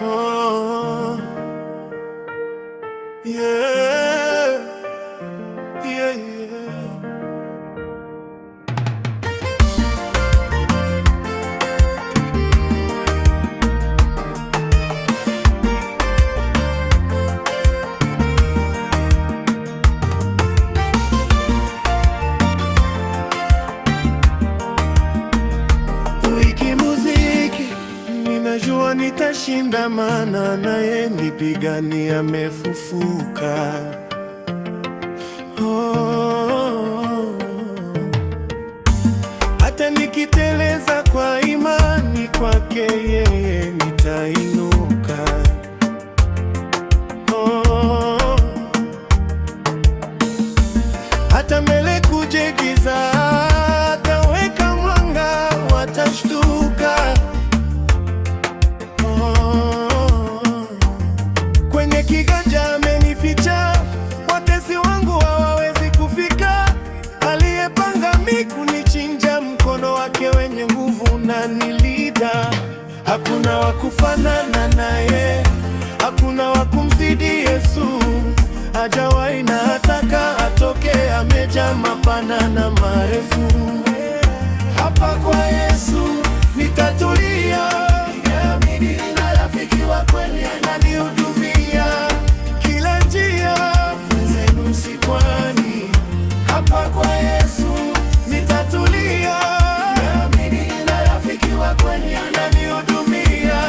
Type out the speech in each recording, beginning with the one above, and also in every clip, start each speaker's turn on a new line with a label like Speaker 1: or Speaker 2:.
Speaker 1: Oh, yeah, yeah, yeah. Wiki Muziki, ninajua nitashinda, maana naye nipigania amefufuka. Oh, hata nikiteleza kwa imani kwake yeye nitainuka. Oh, hata mbele kuje giza, ataweka mwanga, watashtuka. Kwenye kiganja amenificha, watesi wangu hawawezi kufika. Aliyepanga kunichinja, mkono wake wenye nguvu unanilida. Hakuna wa kufanana naye, hakuna wa kumzidi Yesu. Hajawahi na hataka atoke, amejaa mapana na marefu. Hapa kwa Yesu nitatulia, nimeamini na rafiki wa kweli ananihudumia kila njia, mwenzenu sikwani. Hapa kwa Yesu nitatulia, nimeamini na rafiki wa kweli ananihudumia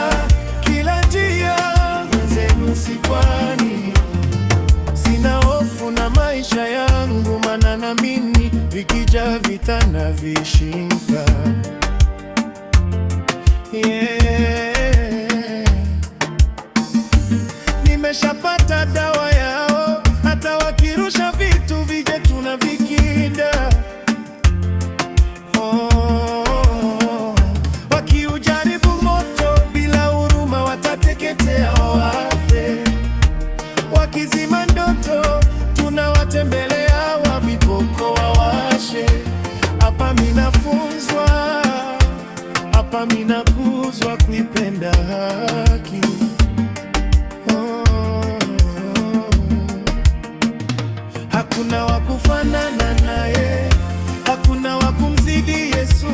Speaker 1: kila njia, mwenzenu sikwani. Sina hofu na maisha yangu, maana naamini vikija vita navishinda. Yeah. Nimeshapata dawa yao, hata wakirusha vitu vije tunavikinda. Oh, wakiujaribu moto bila huruma watateketea wafe. Wakizima ndoto tunawatembelea, waviboko wawashe. Hapa minafunzwa, hapa minakuzwa kuipenda haki. Hakuna wa kufanana naye, hakuna wa kumzidi Yesu.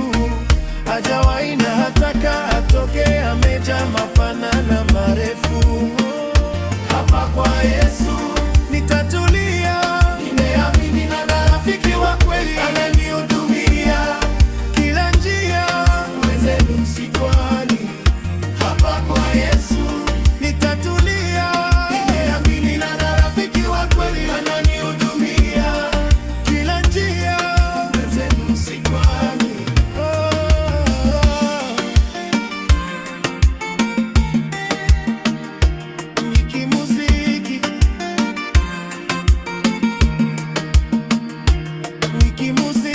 Speaker 1: Hajawahi na hataka atoke, amejaa mapana na marefu. Hapa kwa Yesu nitatulia, nimeamini na rafiki wa kweli ananihudumia kila njia, mwenzenu sikwani. Hapa kwa Yesu nitatulia, nimeamini na rafiki wa kweli ananihudumia kila njia, mwenzenu sikwani. Wiki Muziki, Wiki Muziki.